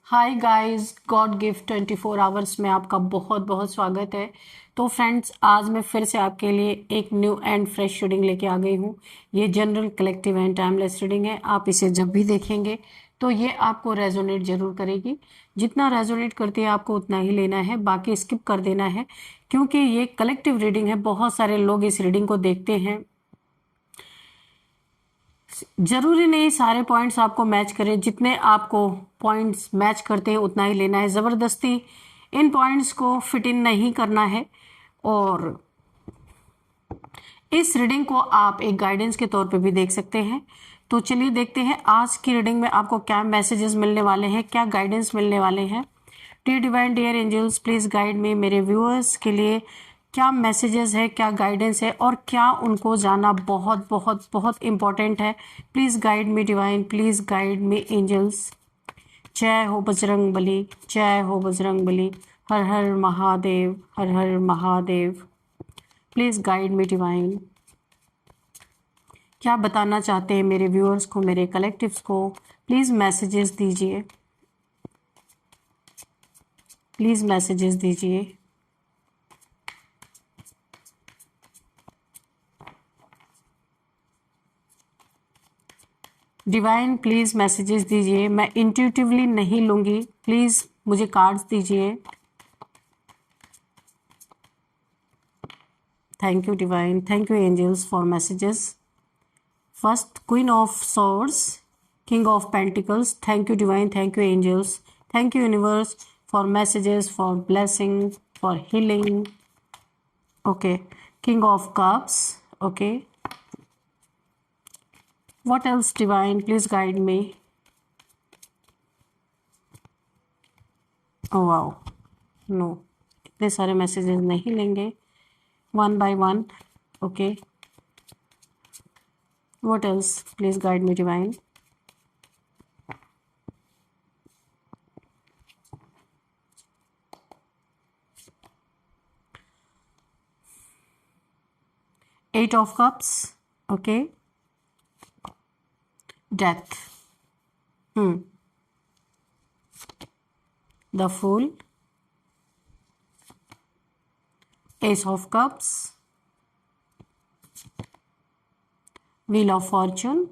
Hi guys, God gift 24 hours में आपका बहुत बहुत स्वागत है। तो फ्रेंड्स, आज मैं फिर से आपके लिए एक न्यू एंड फ्रेश रीडिंग लेके आ गई हूँ। ये general, collective and timeless reading है। आप इसे जब भी देखेंगे तो ये आपको रेजोनेट जरूर करेगी। जितना रेजोनेट करती है आपको उतना ही लेना है, बाकी स्किप कर देना है, क्योंकि ये कलेक्टिव रीडिंग है। बहुत सारे लोग इस रीडिंग को देखते हैं। जरूरी नहीं सारे पॉइंट्स आपको मैच करें, जितने आपको पॉइंट्स मैच करते हैं उतना ही लेना है। जबरदस्ती इन पॉइंट्स को फिट इन नहीं करना है। और इस रीडिंग को आप एक गाइडेंस के तौर पे भी देख सकते हैं। तो चलिए देखते हैं आज की रीडिंग में आपको क्या मैसेजेस मिलने वाले हैं, क्या गाइडेंस मिलने वाले हैं। Dear divine, dear angels, please guide me. मेरे व्यूअर्स के लिए क्या मैसेजेस है, क्या गाइडेंस है और क्या उनको जानना बहुत बहुत बहुत इंपॉर्टेंट है। Please guide me divine, please guide me angels. जय हो बजरंग बली, जय हो Bajrang Bali. Har Har Mahadev, Har Har Mahadev. Please guide me divine. क्या बताना चाहते हैं मेरे व्यूअर्स को, मेरे कलेक्टिव्स को? प्लीज मैसेजेस दीजिए, प्लीज मैसेजेस दीजिए। डिवाइन प्लीज मैसेजेस दीजिए। मैं इंट्यूटिवली नहीं लूंगी, प्लीज मुझे कार्ड्स दीजिए। Thank you divine, thank you angels for messages. First, queen of swords, king of pentacles. Thank you divine, thank you angels, thank you universe for messages, for blessing, for healing. Okay, king of cups. Okay, what else divine, please guide me. oh wow, no, इतने सारे messages नहीं लेंगे, one by one. Okay, what else, please guide me divine. Eight of cups. Okay, death, the fool, ace of cups, wheel of fortune,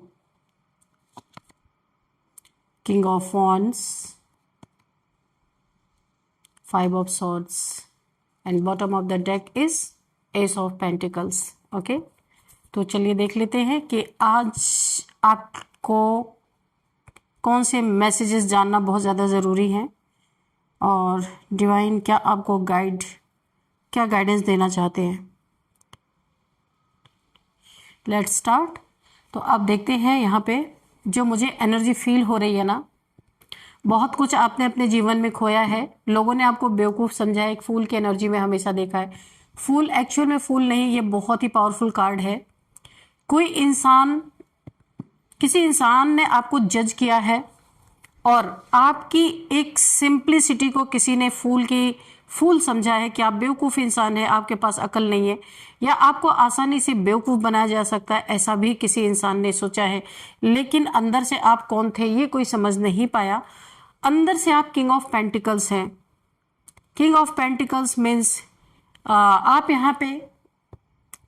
king of wands, five of swords, and bottom of the deck is ace of pentacles. Okay, तो चलिए देख लेते हैं कि आज आपको कौन से मैसेजेस जानना बहुत ज़्यादा ज़रूरी है और डिवाइन क्या आपको क्या गाइडेंस देना चाहते हैं। Let's start. तो अब देखते हैं यहाँ पे जो मुझे एनर्जी फील हो रही है ना, बहुत कुछ आपने अपने जीवन में खोया है। लोगों ने आपको बेवकूफ़ समझा है, एक फूल की एनर्जी में हमेशा देखा है। फूल एक्चुअल में फूल नहीं, ये बहुत ही पावरफुल कार्ड है। कोई इंसान, किसी इंसान ने आपको जज किया है और आपकी एक सिंप्लिसिटी को किसी ने फूल समझा है कि आप बेवकूफ़ इंसान है, आपके पास अकल नहीं है, या आपको आसानी से बेवकूफ़ बनाया जा सकता है, ऐसा भी किसी इंसान ने सोचा है। लेकिन अंदर से आप कौन थे ये कोई समझ नहीं पाया। अंदर से आप किंग ऑफ पेंटिकल्स हैं। किंग ऑफ पेंटिकल्स मीन्स आप यहाँ पे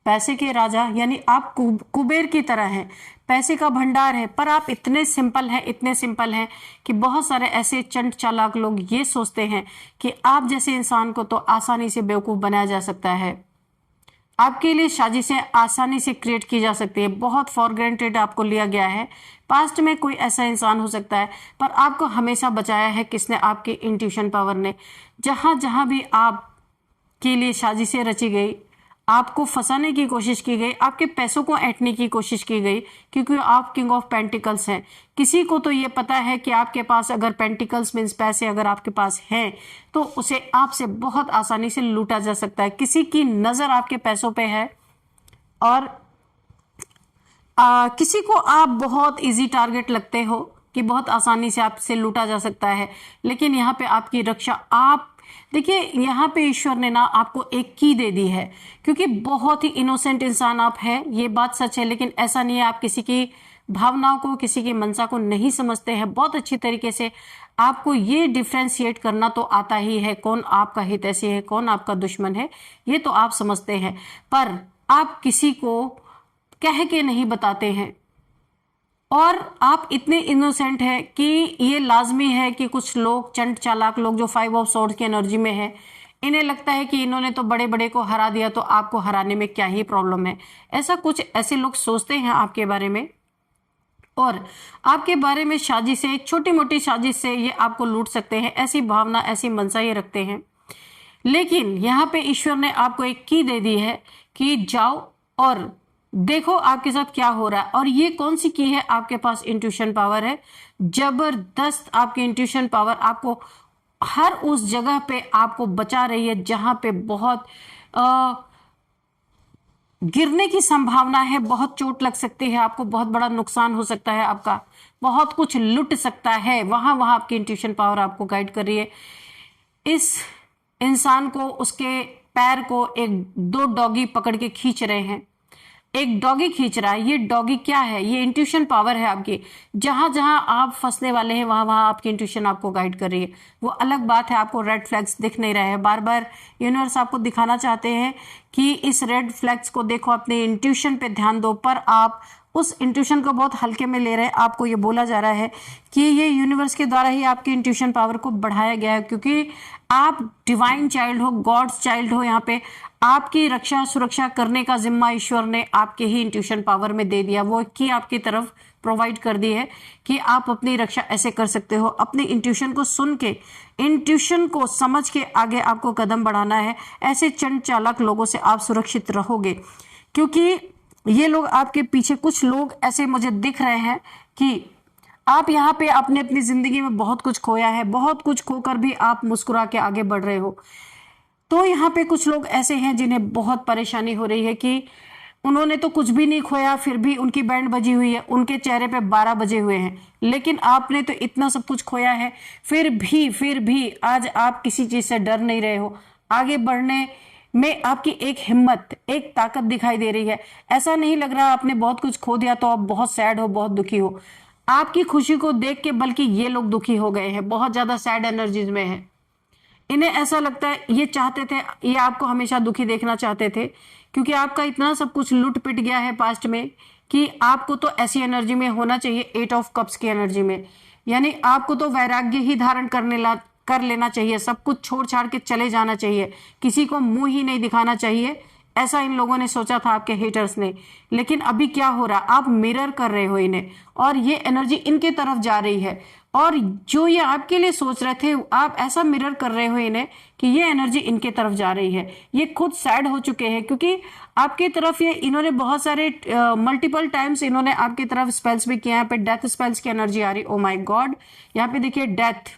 पैसे के राजा, यानी आप कुबेर की तरह हैं, पैसे का भंडार है। पर आप इतने सिंपल हैं, इतने सिंपल हैं कि बहुत सारे ऐसे चंट चालाक लोग ये सोचते हैं कि आप जैसे इंसान को तो आसानी से बेवकूफ़ बनाया जा सकता है, आपके लिए साजिशें आसानी से क्रिएट की जा सकती है। बहुत फॉर ग्रांटेड आपको लिया गया है। पास्ट में कोई ऐसा इंसान हो सकता है, पर आपको हमेशा बचाया है किसने? आपके इंट्यूशन पावर ने। जहां जहां भी आप के लिए साजिशें रची गई, आपको फंसाने की कोशिश की गई, आपके पैसों को ऐंठने की कोशिश की गई, क्योंकि आप किंग ऑफ पेंटिकल्स हैं। किसी को तो ये पता है कि आपके पास अगर पेंटिकल्स मीन्स पैसे अगर आपके पास हैं तो उसे आपसे बहुत आसानी से लूटा जा सकता है। किसी की नज़र आपके पैसों पे है और किसी को आप बहुत इजी टारगेट लगते हो कि बहुत आसानी से आपसे लूटा जा सकता है। लेकिन यहाँ पे आपकी रक्षा, आप देखिए यहाँ पे ईश्वर ने ना आपको एक की दे दी है, क्योंकि बहुत ही इनोसेंट इंसान आप हैं, ये बात सच है। लेकिन ऐसा नहीं है आप किसी की भावनाओं को, किसी की मंशा को नहीं समझते हैं। बहुत अच्छी तरीके से आपको ये डिफ्रेंशिएट करना तो आता ही है, कौन आपका हितैषी है, कौन आपका दुश्मन है, ये तो आप समझते हैं, पर आप किसी को कह के नहीं बताते हैं। और आप इतने इनोसेंट हैं कि ये लाजमी है कि कुछ लोग, चंट चालाक लोग जो 5 ऑफ स्वॉर्ड्स की एनर्जी में है, इन्हें लगता है कि इन्होंने तो बड़े बड़े को हरा दिया, तो आपको हराने में क्या ही प्रॉब्लम है। ऐसे लोग सोचते हैं आपके बारे में, और आपके बारे में साजिश से, एक छोटी मोटी साजिश से ये आपको लूट सकते हैं। ऐसी भावना, ऐसी मनसा ये रखते हैं। लेकिन यहाँ पे ईश्वर ने आपको एक की दे दी है कि जाओ और देखो आपके साथ क्या हो रहा है। और ये कौन सी की है? आपके पास इंट्यूशन पावर है, जबरदस्त। आपकी इंट्यूशन पावर आपको हर उस जगह पे आपको बचा रही है जहां पे बहुत गिरने की संभावना है, बहुत चोट लग सकती है, आपको बहुत बड़ा नुकसान हो सकता है, आपका बहुत कुछ लुट सकता है। वहां आपकी इंट्यूशन पावर आपको गाइड कर रही है। इस इंसान को, उसके पैर को एक 2 डॉगी पकड़ के खींच रहे हैं, एक डॉगी खींच रहा है। ये डॉगी क्या है? ये इंट्यूशन पावर है आपकी। जहां जहां आप फंसने वाले हैं वहां वहां आपकी इंट्यूशन आपको गाइड कर रही है। वो अलग बात है, आपको रेड फ्लैग्स दिख नहीं रहे हैं, बार बार यूनिवर्स आपको दिखाना चाहते हैं कि इस रेड फ्लैग्स को देखो, अपने इंट्यूशन पे ध्यान दो, पर आप उस इंट्यूशन को बहुत हल्के में ले रहे हैं। आपको ये बोला जा रहा है कि ये यूनिवर्स के द्वारा ही आपकी इंट्यूशन पावर को बढ़ाया गया है, क्योंकि आप डिवाइन चाइल्ड हो, गॉड्स चाइल्ड हो। यहाँ पे आपकी रक्षा सुरक्षा करने का जिम्मा ईश्वर ने आपके ही इंट्यूशन पावर में दे दिया, वो की आपकी तरफ प्रोवाइड कर दी है कि आप अपनी रक्षा ऐसे कर सकते हो। अपनी इंट्यूशन को सुन के, इंट्यूशन को समझ के आगे आपको कदम बढ़ाना है। ऐसे चंड चालाक लोगों से आप सुरक्षित रहोगे, क्योंकि ये लोग आपके पीछे, कुछ लोग ऐसे मुझे दिख रहे हैं कि आप यहाँ पे आपने अपनी जिंदगी में बहुत कुछ खोया है, बहुत कुछ खोकर भी आप मुस्कुरा के आगे बढ़ रहे हो। तो यहाँ पे कुछ लोग ऐसे हैं जिन्हें बहुत परेशानी हो रही है कि उन्होंने तो कुछ भी नहीं खोया, फिर भी उनकी बैंड बजी हुई है, उनके चेहरे पे 12 बजे हुए हैं। लेकिन आपने तो इतना सब कुछ खोया है, फिर भी आज आप किसी चीज से डर नहीं रहे हो। आगे बढ़ने में आपकी एक हिम्मत, एक ताकत दिखाई दे रही है। ऐसा नहीं लग रहा आपने बहुत कुछ खो दिया तो आप बहुत सैड हो, बहुत दुखी हो। आपकी खुशी को देख के बल्कि ये लोग दुखी हो गए हैं, बहुत ज्यादा सैड एनर्जीज में है। इन्हें ऐसा लगता है, ये चाहते थे, ये आपको हमेशा दुखी देखना चाहते थे, क्योंकि आपका इतना सब कुछ लूट पिट गया है पास्ट में कि आपको तो ऐसी एनर्जी में होना चाहिए, 8 ऑफ कप्स की एनर्जी में। यानी आपको तो वैराग्य ही धारण कर लेना चाहिए, सब कुछ छोड़ छाड़ के चले जाना चाहिए, किसी को मुंह ही नहीं दिखाना चाहिए। ऐसा इन लोगों ने सोचा था, आपके हेटर्स ने। लेकिन अभी क्या हो रहा, आप मिरर कर रहे हो इन्हें, और ये एनर्जी इनके तरफ जा रही है। और जो ये आपके लिए सोच रहे थे, आप ऐसा मिरर कर रहे हो इन्हें कि ये एनर्जी इनके तरफ जा रही है। ये खुद सैड हो चुके हैं, क्योंकि आपकी तरफ ये इन्होंने बहुत सारे मल्टीपल टाइम्स इन्होंने आपकी तरफ स्पेल्स भी किया है। यहाँ पे डेथ स्पेल्स की एनर्जी आ रही, ओ माय गॉड। यहाँ पे देखिए डेथ,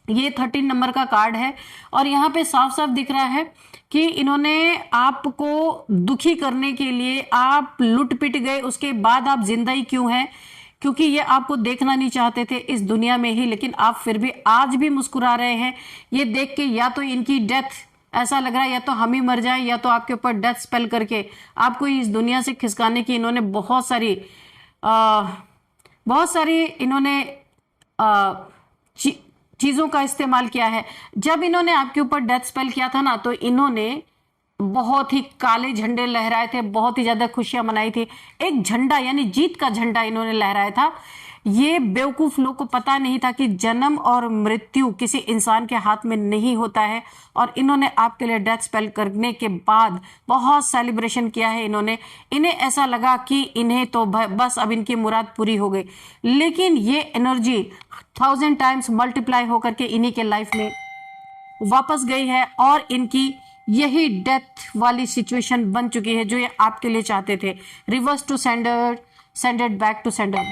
ये 13 नंबर का कार्ड है, और यहाँ पे साफ साफ दिख रहा है कि इन्होंने आपको दुखी करने के लिए, आप लुट पिट गए, उसके बाद आप जिंदा ही क्यों हैं? क्योंकि ये आपको देखना नहीं चाहते थे इस दुनिया में ही, लेकिन आप फिर भी आज भी मुस्कुरा रहे हैं। ये देख के या तो इनकी डेथ, ऐसा लग रहा है या तो हम ही मर जाए, या तो आपके ऊपर डेथ स्पेल करके आपको इस दुनिया से खिसकाने की इन्होंने बहुत सारी इन्होंने चीजों का इस्तेमाल किया है। जब इन्होंने आपके ऊपर डेथ स्पेल किया था ना, तो इन्होंने बहुत ही काले झंडे लहराए थे, बहुत ही ज्यादा खुशियां मनाई थी। एक झंडा, यानी जीत का झंडा इन्होंने लहराया था। ये बेवकूफ लोग को पता नहीं था कि जन्म और मृत्यु किसी इंसान के हाथ में नहीं होता है। और इन्होंने आपके लिए डेथ स्पेल करने के बाद बहुत सेलिब्रेशन किया है इन्होंने। इन्हें ऐसा लगा कि इन्हें तो बस अब इनकी मुराद पूरी हो गई। लेकिन ये एनर्जी 1000 टाइम्स मल्टीप्लाई होकर के इन्हीं के लाइफ में वापस गई है, और इनकी यही डेथ वाली सिचुएशन बन चुकी है जो ये आपके लिए चाहते थे। Reverse to sender, sender back to sender,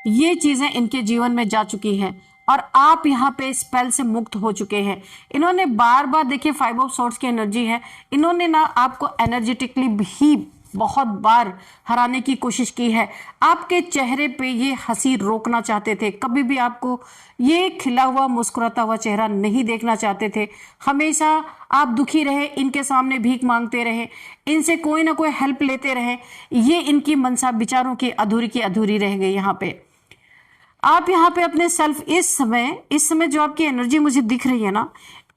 ये चीजें इनके जीवन में जा चुकी हैं, और आप यहाँ पे स्पेल से मुक्त हो चुके हैं। इन्होंने बार बार, देखिए 5 ऑफ स्वॉर्ड्स की एनर्जी है, इन्होंने ना आपको एनर्जेटिकली भी बहुत बार हराने की कोशिश की है। आपके चेहरे पे ये हंसी रोकना चाहते थे, कभी भी आपको ये खिला हुआ मुस्कुराता हुआ चेहरा नहीं देखना चाहते थे। हमेशा आप दुखी रहे, इनके सामने भीख मांगते रहे, इनसे कोई ना कोई हेल्प लेते रहे। ये इनकी मनसा विचारों की अधूरी रह गई। यहाँ पे आप यहाँ पे अपने सेल्फ इस समय जो आपकी एनर्जी मुझे दिख रही है ना,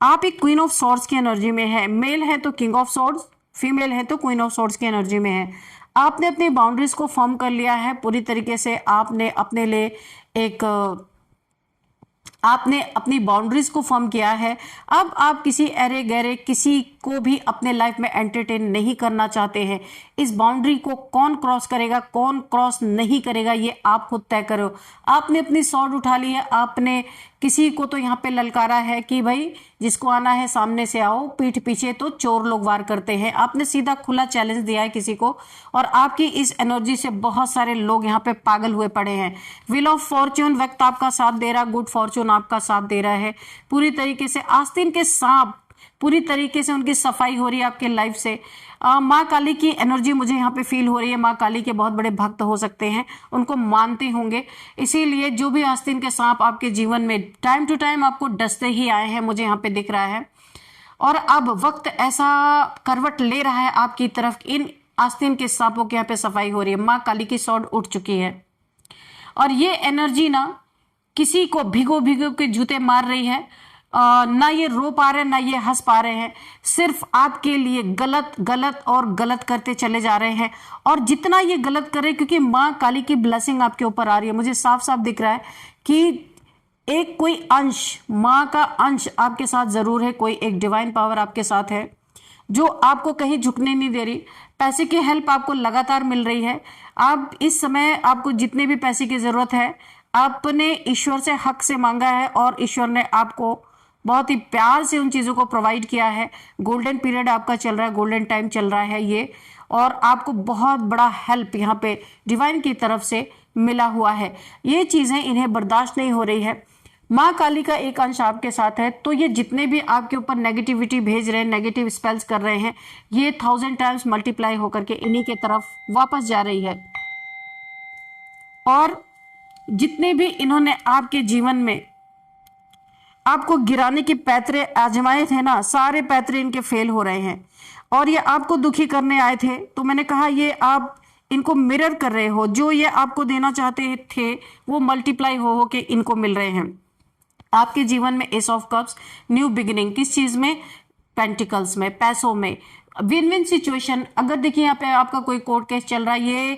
आप एक क्वीन ऑफ सॉर्ड्स की एनर्जी में है। मेल है तो किंग ऑफ सॉर्ड्स, फीमेल है तो क्वीन ऑफ सॉर्ड्स की एनर्जी में है। आपने अपनी बाउंड्रीज को फॉर्म कर लिया है पूरी तरीके से। आपने अपने लिए आपने अपनी बाउंड्रीज को फॉर्म किया है। अब आप किसी अरे गहरे किसी को भी अपने लाइफ में एंटरटेन नहीं करना चाहते हैं। इस बाउंड्री को कौन क्रॉस करेगा, कौन क्रॉस नहीं करेगा, ये आप खुद तय करो। आपने अपनी सॉर्ड उठा ली है, आपने किसी को तो यहाँ पे ललकारा है कि भाई जिसको आना है सामने से आओ, पीठ पीछे तो चोर लोग वार करते हैं। आपने सीधा खुला चैलेंज दिया है किसी को, और आपकी इस एनर्जी से बहुत सारे लोग यहाँ पे पागल हुए पड़े हैं। व्हील ऑफ फॉर्च्यून, वक्त आपका साथ दे रहा, गुड फॉर्च्यून आपका साथ दे रहा है पूरी तरीके से। आस्तीन के सांप, पूरी तरीके से उनकी सफाई हो रही है आपके लाइफ से। माँ काली की एनर्जी मुझे यहाँ पे फील हो रही है। माँ काली के बहुत बड़े भक्त हो सकते हैं, उनको मानते होंगे, इसीलिए जो भी आस्तीन के सांप आपके जीवन में टाइम टू टाइम आपको डसते ही आए हैं, मुझे यहाँ पे दिख रहा है। और अब वक्त ऐसा करवट ले रहा है आपकी तरफ, इन आस्तीन के सांपों के यहाँ पे सफाई हो रही है। माँ काली की सॉर्ड उठ चुकी है, और ये एनर्जी ना किसी को भिगो भिगो के जूते मार रही है। ना ये रो पा रहे हैं, ना ये हंस पा रहे हैं, सिर्फ आपके लिए गलत गलत और गलत करते चले जा रहे हैं। और जितना ये गलत करे, क्योंकि माँ काली की ब्लेसिंग आपके ऊपर आ रही है, मुझे साफ साफ दिख रहा है कि एक कोई अंश, माँ का अंश आपके साथ जरूर है। कोई एक डिवाइन पावर आपके साथ है जो आपको कहीं झुकने नहीं दे रही। पैसे की हेल्प आपको लगातार मिल रही है। आप इस समय, आपको जितने भी पैसे की जरूरत है, आपने ईश्वर से हक से मांगा है, और ईश्वर ने आपको बहुत ही प्यार से उन चीज़ों को प्रोवाइड किया है। गोल्डन पीरियड आपका चल रहा है, गोल्डन टाइम चल रहा है ये, और आपको बहुत बड़ा हेल्प यहाँ पे डिवाइन की तरफ से मिला हुआ है। ये चीज़ें इन्हें बर्दाश्त नहीं हो रही है। माँ काली का एक अंश आपके साथ है, तो ये जितने भी आपके ऊपर नेगेटिविटी भेज रहे हैं, नेगेटिव स्पेल्स कर रहे हैं, ये 1000 टाइम्स मल्टीप्लाई होकर के इन्हीं के तरफ वापस जा रही है। और जितने भी इन्होंने आपके जीवन में आपको गिराने के पैतरे आजमाए थे ना, सारे पैतरे इनके फेल हो रहे हैं। और ये आपको दुखी करने आए थे, तो मैंने कहा ये आप इनको मिरर कर रहे हो। जो ये आपको देना चाहते थे वो मल्टीप्लाई हो के इनको मिल रहे हैं। आपके जीवन में S of cups, new beginning, किस चीज में? पेंटिकल्स में, पैसों में, विन विन सिचुएशन। अगर देखिए यहाँ पे आपका कोई कोर्ट केस चल रहा है,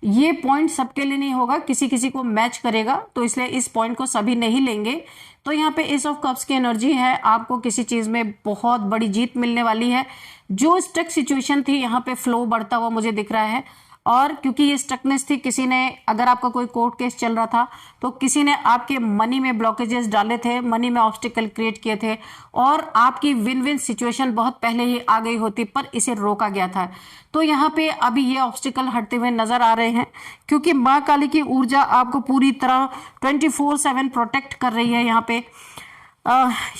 ये पॉइंट सबके लिए नहीं होगा, किसी किसी को मैच करेगा, तो इसलिए इस पॉइंट को सभी नहीं लेंगे। तो यहाँ पे एस ऑफ कप्स की एनर्जी है, आपको किसी चीज में बहुत बड़ी जीत मिलने वाली है। जो स्टक सिचुएशन थी यहाँ पे फ्लो बढ़ता हुआ मुझे दिख रहा है। और क्योंकि ये स्टकनेस थी, किसी ने, अगर आपका कोई कोर्ट केस चल रहा था तो किसी ने आपके मनी में ब्लॉकेजेस डाले थे, मनी में ऑब्स्टिकल क्रिएट किए थे, और आपकी विन विन सिचुएशन बहुत पहले ही आ गई होती, पर इसे रोका गया था। तो यहाँ पे अभी ये ऑब्स्टिकल हटते हुए नजर आ रहे हैं, क्योंकि माँ काली की ऊर्जा आपको पूरी तरह 24/7 प्रोटेक्ट कर रही है। यहाँ पे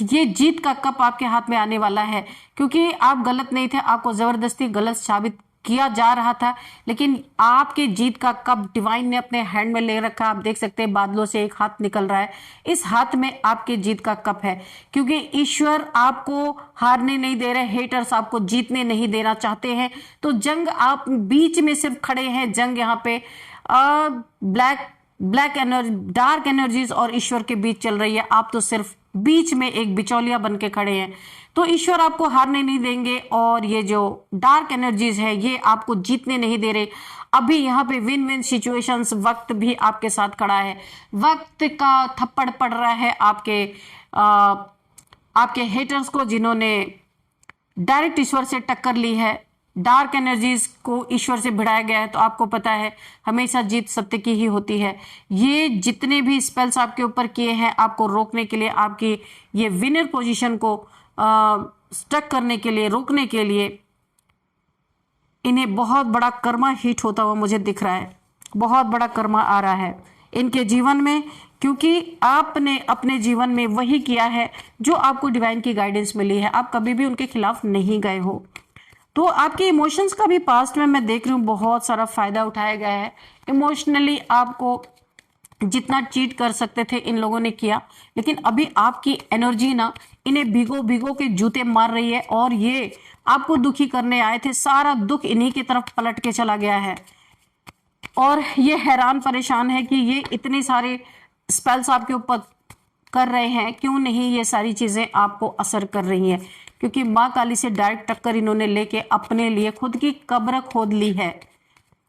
ये जीत का कप आपके हाथ में आने वाला है, क्योंकि आप गलत नहीं थे, आपको जबरदस्ती गलत साबित किया जा रहा था, लेकिन आपके जीत का कप डिवाइन ने अपने हैंड में ले रखा। आप देख सकते हैं बादलों से एक हाथ निकल रहा है, इस हाथ में आपके जीत का कप है, क्योंकि ईश्वर आपको हारने नहीं दे रहे, हेटर्स आपको जीतने नहीं देना चाहते हैं। तो जंग आप बीच में सिर्फ खड़े हैं, जंग यहाँ पे ब्लैक एनर्जी, डार्क एनर्जीज और ईश्वर के बीच चल रही है। आप तो सिर्फ बीच में एक बिचौलिया बन के खड़े हैं। तो ईश्वर आपको हारने नहीं देंगे, और ये जो डार्क एनर्जीज है ये आपको जीतने नहीं दे रहे। अभी यहाँ पे विन विन सिचुएशंस, वक्त भी आपके साथ खड़ा है, वक्त का थप्पड़ पड़ रहा है आपके हेटर्स को, जिन्होंने डायरेक्ट ईश्वर से टक्कर ली है। डार्क एनर्जीज को ईश्वर से भिड़ाया गया है, तो आपको पता है हमेशा जीत सत्य की ही होती है। ये जितने भी स्पेल्स आपके ऊपर किए हैं आपको रोकने के लिए, आपकी ये विनर पोजीशन को स्टक करने के लिए, रोकने के लिए, इन्हें बहुत बड़ा कर्मा हिट होता हुआ मुझे दिख रहा है। बहुत बड़ा कर्मा आ रहा है इनके जीवन में, क्योंकि आपने अपने जीवन में वही किया है जो आपको डिवाइन की गाइडेंस मिली है। आप कभी भी उनके खिलाफ नहीं गए हो। तो आपके इमोशंस का भी पास्ट में मैं देख रही हूँ बहुत सारा फायदा उठाया गया है। इमोशनली आपको जितना चीट कर सकते थे इन लोगों ने किया, लेकिन अभी आपकी एनर्जी ना इन्हें भिगो भिगो के जूते मार रही है, और ये आपको दुखी करने आए थे, सारा दुख इन्हीं की तरफ पलट के चला गया है। और ये हैरान परेशान है कि ये इतने सारे स्पेल्स आपके ऊपर कर रहे हैं, क्यों नहीं ये सारी चीजें आपको असर कर रही हैं? क्योंकि माँ काली से डायरेक्ट टक्कर इन्होंने लेके अपने लिए खुद की कब्र खोद ली है,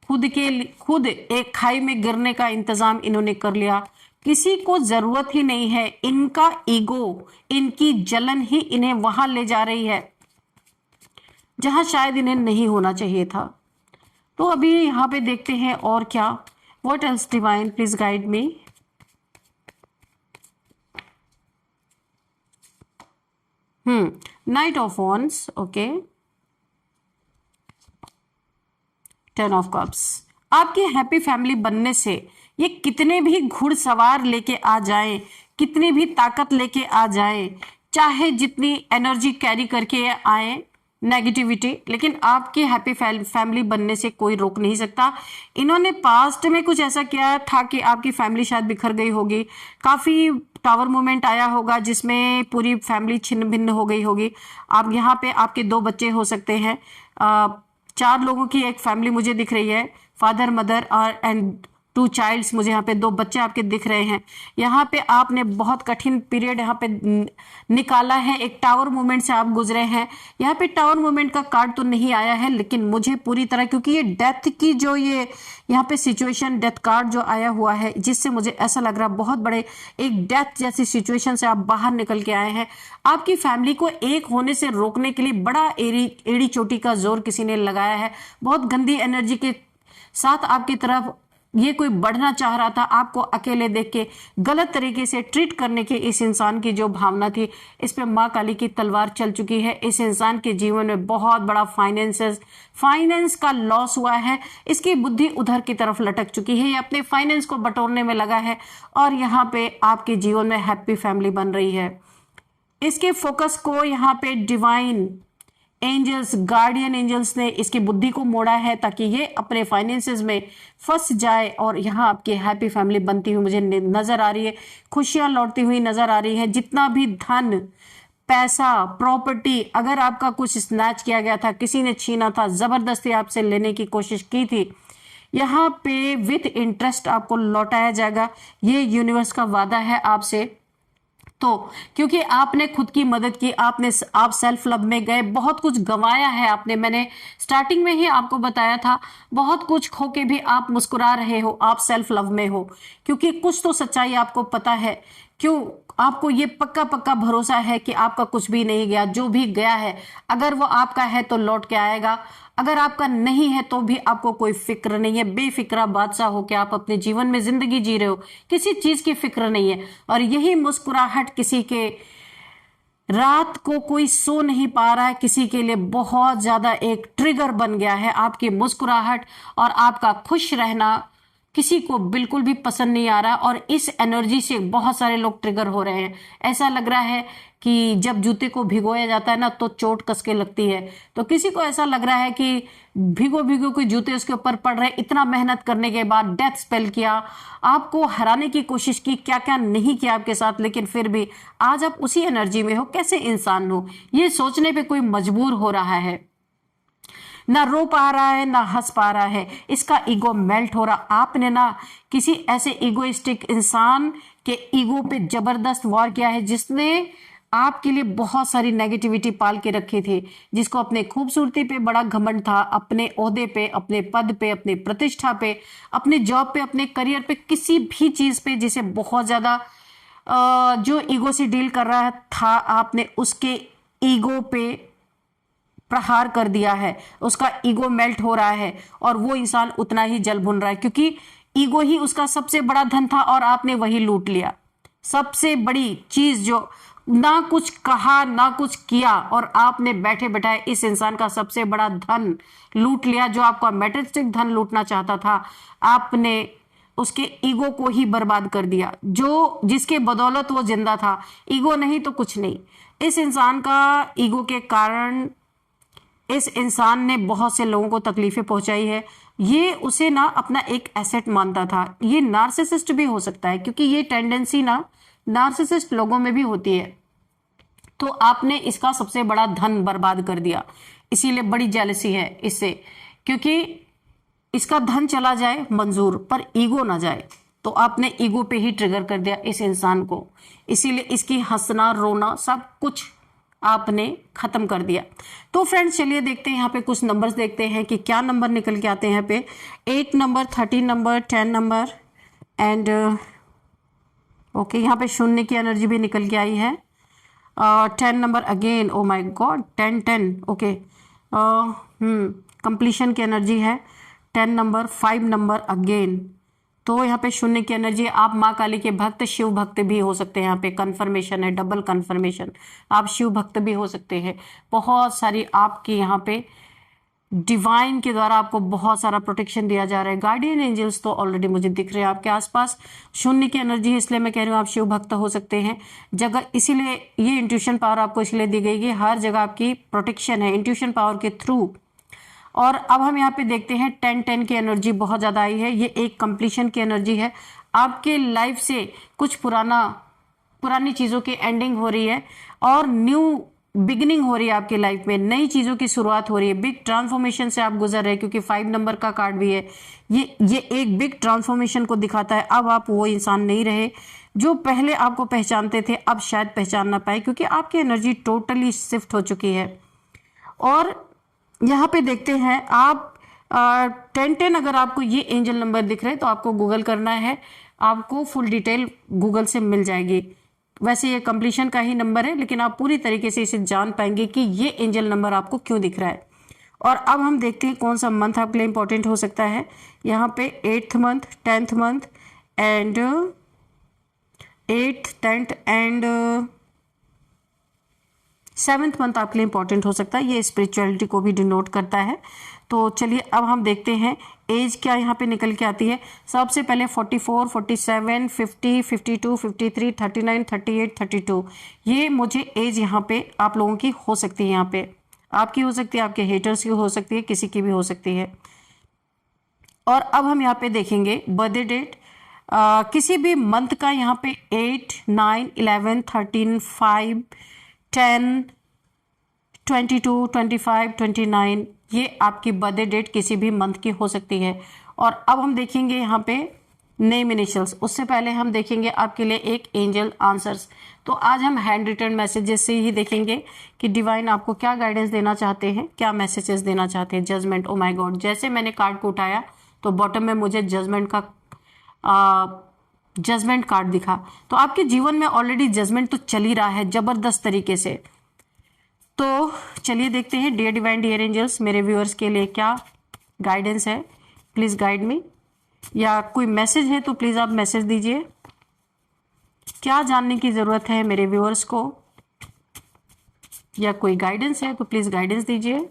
खुद एक खाई में गिरने का इंतजाम इन्होंने कर लिया। किसी को जरूरत ही नहीं है, इनका ईगो, इनकी जलन ही इन्हें वहां ले जा रही है जहां शायद इन्हें नहीं होना चाहिए था। तो अभी यहाँ पे देखते हैं और क्या, what else divine please guide me. Night of wands, okay, 10 of cups. आपकी हैप्पी फैमिली बनने से ये कितने भी घुड़सवार लेके आ जाएं, कितनी भी ताकत लेके आ जाएं, चाहे जितनी एनर्जी कैरी करके आए नेगेटिविटी, लेकिन आपके हैप्पी फैमिली बनने से कोई रोक नहीं सकता। इन्होंने पास्ट में कुछ ऐसा किया था कि आपकी फैमिली शायद बिखर गई होगी, काफी टावर मूवमेंट आया होगा जिसमें पूरी फैमिली छिन्न भिन्न हो गई होगी। आप यहाँ पे आपके 2 बच्चे हो सकते हैं, 4 लोगों की एक फैमिली मुझे दिख रही है, फादर मदर और एंड 2 चाइल्ड्स, मुझे यहाँ पे 2 बच्चे आपके दिख रहे हैं। यहाँ पे आपने बहुत कठिन पीरियड यहाँ पे निकाला है, एक टावर मूवमेंट से आप गुजरे हैं। यहाँ पे टावर मूवमेंट का कार्ड तो नहीं आया है, लेकिन मुझे पूरी तरह, क्योंकि ये डेथ की जो ये यहाँ पे सिचुएशन, डेथ कार्ड जो आया हुआ है, जिससे मुझे ऐसा लग रहा है बहुत बड़े एक डेथ जैसी सिचुएशन से आप बाहर निकल के आए हैं। आपकी फैमिली को एक होने से रोकने के लिए बड़ा एड़ी चोटी का जोर किसी ने लगाया है, बहुत गंदी एनर्जी के साथ आपकी तरफ ये कोई बढ़ना चाह रहा था, आपको अकेले देख के गलत तरीके से ट्रीट करने की इस इंसान की जो भावना थी, इस पे माँ काली की तलवार चल चुकी है। इस इंसान के जीवन में बहुत बड़ा फाइनेंस का लॉस हुआ है, इसकी बुद्धि उधर की तरफ लटक चुकी है, ये अपने फाइनेंस को बटोरने में लगा है, और यहाँ पे आपके जीवन में हैप्पी फैमिली बन रही है। इसके फोकस को यहाँ पे डिवाइन एंजल्स, गार्डियन एंजल्स ने इसकी बुद्धि को मोड़ा है ताकि ये अपने फाइनेंसेस में फंस जाए, और यहाँ आपकी हैप्पी फैमिली बनती हुई मुझे नजर आ रही है, खुशियां लौटती हुई नजर आ रही है। जितना भी धन, पैसा, प्रॉपर्टी, अगर आपका कुछ स्नैच किया गया था, किसी ने छीना था, जबरदस्ती आपसे लेने की कोशिश की थी, यहाँ पे विथ इंटरेस्ट आपको लौटाया जाएगा। ये यूनिवर्स का वादा है आपसे। तो क्योंकि आपने खुद की मदद की, आप सेल्फ लव में गए, बहुत कुछ गंवाया है आपने, मैंने स्टार्टिंग में ही आपको बताया था, बहुत कुछ खो के भी आप मुस्कुरा रहे हो, आप सेल्फ लव में हो, क्योंकि कुछ तो सच्चाई आपको पता है। क्यों? आपको ये पक्का पक्का भरोसा है कि आपका कुछ भी नहीं गया, जो भी गया है अगर वो आपका है तो लौट के आएगा, अगर आपका नहीं है तो भी आपको कोई फिक्र नहीं है। बेफिक्रा बादशाह हो के आप अपने जीवन में जिंदगी जी रहे हो, किसी चीज की फिक्र नहीं है। और यही मुस्कुराहट किसी के, रात को कोई सो नहीं पा रहा है, किसी के लिए बहुत ज्यादा एक ट्रिगर बन गया है आपकी मुस्कुराहट, और आपका खुश रहना किसी को बिल्कुल भी पसंद नहीं आ रहा, और इस एनर्जी से बहुत सारे लोग ट्रिगर हो रहे हैं। ऐसा लग रहा है कि जब जूते को भिगोया जाता है ना तो चोट कस के लगती है, तो किसी को ऐसा लग रहा है कि भिगो भिगो कोई जूते उसके ऊपर पड़ रहे, इतना मेहनत करने के बाद डेथ स्पेल किया, आपको हराने की कोशिश की, क्या क्या नहीं किया आपके साथ, लेकिन फिर भी आज आप उसी एनर्जी में हो। कैसे इंसान हो, ये सोचने पे कोई मजबूर हो रहा है, ना रो पा रहा है ना हंस पा रहा है, इसका ईगो मेल्ट हो रहा। आपने ना किसी ऐसे ईगोइस्टिक इंसान के ईगो पे जबरदस्त वार किया है, जिसने आपके लिए बहुत सारी नेगेटिविटी पाल के रखी थी, जिसको अपने खूबसूरती पे बड़ा घमंड था, अपने ओहदे पे, अपने पद पे, अपने प्रतिष्ठा पे, अपने जॉब पे, अपने करियर पे, किसी भी चीज पे जिसे बहुत ज्यादा जो ईगो से डील कर रहा था, आपने उसके ईगो पे प्रहार कर दिया है, उसका ईगो मेल्ट हो रहा है, और वो इंसान उतना ही जल भुन रहा है, क्योंकि ईगो ही उसका सबसे बड़ा धन था और आपने वही लूट लिया। सबसे बड़ी चीज जो ना कुछ कहा ना कुछ किया, और आपने बैठे बैठाए इस इंसान का सबसे बड़ा धन लूट लिया, जो आपका मैटेरियलिस्टिक धन लूटना चाहता था, आपने उसके ईगो को ही बर्बाद कर दिया, जो जिसके बदौलत वो जिंदा था। ईगो नहीं तो कुछ नहीं। इस इंसान का ईगो के कारण इस इंसान ने बहुत से लोगों को तकलीफें पहुंचाई है, ये उसे ना अपना एक एसेट मानता था। ये नार्सिसिस्ट भी हो सकता है, क्योंकि ये टेंडेंसी ना नार्सिसिस्ट लोगों में भी होती है। तो आपने इसका सबसे बड़ा धन बर्बाद कर दिया, इसीलिए बड़ी जेलसी है इससे, क्योंकि इसका धन चला जाए मंजूर, पर ईगो ना जाए। तो आपने ईगो पे ही ट्रिगर कर दिया इस इंसान को, इसीलिए इसकी हंसना रोना सब कुछ आपने खत्म कर दिया। तो फ्रेंड्स चलिए देखते हैं यहाँ पे कुछ नंबर्स देखते हैं कि क्या नंबर निकल के आते हैं यहाँ पे। 8 number, 13 number, 10 number and okay, यहाँ पे शून्य की एनर्जी भी निकल के आई है। 10 number again, oh my God, 10 okay, completion की एनर्जी है। 10 नंबर, 5 नंबर अगेन, तो यहाँ पे शून्य की एनर्जी। आप माँ काली के भक्त, शिव भक्त भी हो सकते हैं। यहाँ पे कंफर्मेशन है, डबल कंफर्मेशन, आप शिव भक्त भी हो सकते हैं। बहुत सारी आपकी यहाँ पे डिवाइन के द्वारा आपको बहुत सारा प्रोटेक्शन दिया जा रहा है। गार्डियन एंजल्स तो ऑलरेडी मुझे दिख रहे हैं आपके आसपास। शून्य की एनर्जी है, इसलिए मैं कह रही हूँ आप शिव भक्त हो सकते हैं जगह, इसीलिए ये इंट्यूशन पावर आपको इसलिए दी गई कि हर जगह आपकी प्रोटेक्शन है इंट्यूशन पावर के थ्रू। और अब हम यहाँ पे देखते हैं 10-10 की एनर्जी बहुत ज्यादा आई है। ये एक कंप्लीशन की एनर्जी है। आपके लाइफ से कुछ पुरानी चीजों की एंडिंग हो रही है और न्यू बिगिनिंग हो रही है आपकी लाइफ में, नई चीजों की शुरुआत हो रही है। बिग ट्रांसफॉर्मेशन से आप गुजर रहे हैं, क्योंकि 5 नंबर का कार्ड भी है। ये एक बिग ट्रांसफॉर्मेशन को दिखाता है। अब आप वो इंसान नहीं रहे जो पहले आपको पहचानते थे, अब शायद पहचान ना पाए, क्योंकि आपकी एनर्जी टोटली शिफ्ट हो चुकी है। और यहाँ पे देखते हैं आप 10-10, अगर आपको ये एंजल नंबर दिख रहे हैं तो आपको गूगल करना है, आपको फुल डिटेल गूगल से मिल जाएगी। वैसे ये कंप्लीशन का ही नंबर है, लेकिन आप पूरी तरीके से इसे जान पाएंगे कि ये एंजल नंबर आपको क्यों दिख रहा है। और अब हम देखते हैं कौन सा मंथ आपके लिए इंपॉर्टेंट हो सकता है। यहाँ पे 8th month, 10th month and 8th, 10th and 7th month आपके लिए इंपॉर्टेंट हो सकता है। ये स्पिरिचुअलिटी को भी डिनोट करता है। तो चलिए अब हम देखते हैं एज क्या यहाँ पे निकल के आती है। सबसे पहले 44, 47, 50, 52, 53, 39, 38, 32, ये मुझे एज यहाँ पे आप लोगों की हो सकती है। यहाँ पे आपकी हो सकती है, आपके हेटर्स की हो सकती है, किसी की भी हो सकती है। और अब हम यहाँ पे देखेंगे बर्थडे डेट, किसी भी मंथ का यहाँ पे 8, 9, 11, 13, 5, 10, 22, 25, 29, ये आपकी बर्थडे डेट किसी भी मंथ की हो सकती है। और अब हम देखेंगे यहाँ पे नेम इनिशियल्स। उससे पहले हम देखेंगे आपके लिए एक एंजल आंसर्स। तो आज हम हैंड रिटन मैसेजेस से ही देखेंगे कि डिवाइन आपको क्या गाइडेंस देना चाहते हैं, क्या मैसेजेस देना चाहते हैं। जजमेंट, ओ माय गॉड, जैसे मैंने कार्ड को उठाया तो बॉटम में मुझे जजमेंट कार्ड दिखा। तो आपके जीवन में ऑलरेडी जजमेंट तो चल ही रहा है जबरदस्त तरीके से। तो चलिए देखते हैं डियर डिवाइन, डियर एंजल्स, मेरे व्यूअर्स के लिए क्या गाइडेंस है। प्लीज गाइड मी, या कोई मैसेज है तो प्लीज आप मैसेज दीजिए। क्या जानने की जरूरत है मेरे व्यूअर्स को, या कोई गाइडेंस है तो प्लीज गाइडेंस दीजिए।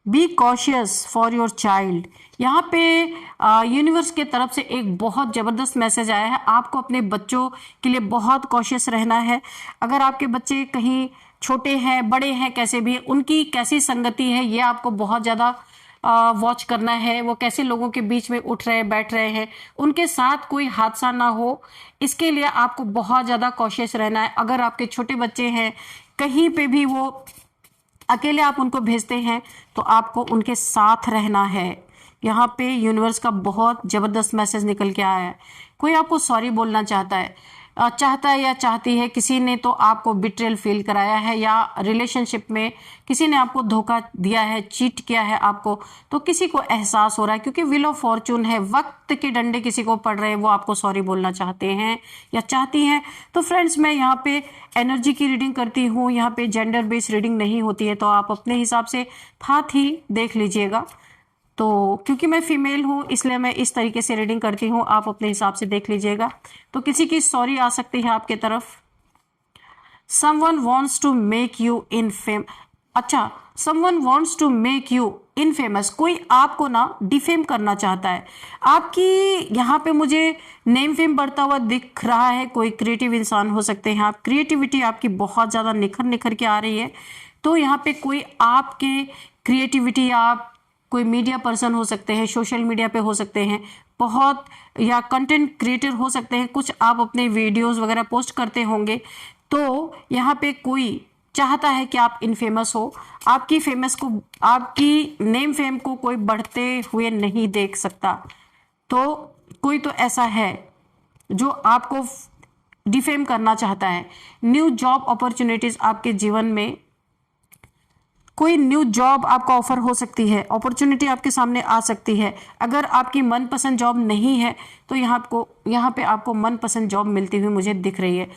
Be cautious for your child, यहाँ पे यूनिवर्स के तरफ से एक बहुत जबरदस्त मैसेज आया है। आपको अपने बच्चों के लिए बहुत कॉशियस रहना है। अगर आपके बच्चे कहीं छोटे हैं, बड़े हैं, कैसे भी, उनकी कैसी संगति है ये आपको बहुत ज्यादा वॉच करना है। वो कैसे लोगों के बीच में उठ रहे बैठ रहे हैं, उनके साथ कोई हादसा ना हो, इसके लिए आपको बहुत ज्यादा कॉशियस रहना है। अगर आपके छोटे बच्चे हैं, कहीं पे भी वो अकेले आप उनको भेजते हैं तो आपको उनके साथ रहना है। यहाँ पे यूनिवर्स का बहुत जबरदस्त मैसेज निकल के आया है। कोई आपको सॉरी बोलना चाहता है या चाहती है, किसी ने तो आपको बिट्रेल फील कराया है, या रिलेशनशिप में किसी ने आपको धोखा दिया है, चीट किया है आपको, तो किसी को एहसास हो रहा है, क्योंकि व्हील ऑफ फॉर्चून है, वक्त के डंडे किसी को पड़ रहे हैं, वो आपको सॉरी बोलना चाहते हैं या चाहती हैं। तो फ्रेंड्स, मैं यहाँ पे एनर्जी की रीडिंग करती हूँ, यहाँ पे जेंडर बेस्ड रीडिंग नहीं होती है, तो आप अपने हिसाब से साथ ही देख लीजिएगा। तो क्योंकि मैं फीमेल हूँ इसलिए मैं इस तरीके से रीडिंग करती हूँ, आप अपने हिसाब से देख लीजिएगा। तो किसी की सॉरी आ सकती है आपके तरफ। Someone wants to make you someone wants to make you infamous, कोई आपको ना डिफेम करना चाहता है। आपकी यहाँ पे मुझे नेम फेम बढ़ता हुआ दिख रहा है। कोई क्रिएटिव इंसान हो सकते हैं आप, क्रिएटिविटी आपकी बहुत ज्यादा निखर के आ रही है। तो यहाँ पे कोई आपके क्रिएटिविटी, आप कोई मीडिया पर्सन हो सकते हैं, सोशल मीडिया पे हो सकते हैं बहुत, या कंटेंट क्रिएटर हो सकते हैं, कुछ आप अपने वीडियोस वगैरह पोस्ट करते होंगे। तो यहाँ पे कोई चाहता है कि आप इनफेमस हो, आपकी फेमस को, आपकी नेम फेम को कोई बढ़ते हुए नहीं देख सकता। तो कोई तो ऐसा है जो आपको डिफेम करना चाहता है। न्यू जॉब अपॉर्चुनिटीज आपके जीवन में, कोई न्यू जॉब आपका ऑफर हो सकती है, अपॉर्चुनिटी आपके सामने आ सकती है। अगर आपकी मनपसंद जॉब नहीं है तो यहाँ पे आपको मनपसंद जॉब मिलती हुई मुझे दिख रही है।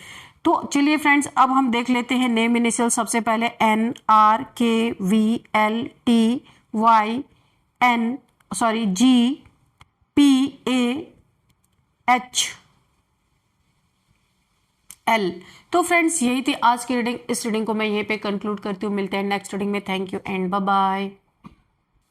तो चलिए फ्रेंड्स, अब हम देख लेते हैं नेम इनिशियल। सबसे पहले NRKVLTYNGPAHL। तो फ्रेंड्स, यही थी आज की रीडिंग। इस रीडिंग को मैं यहीं पे कंक्लूड करती हूँ। मिलते हैं नेक्स्ट रीडिंग में। Thank you and bye bye.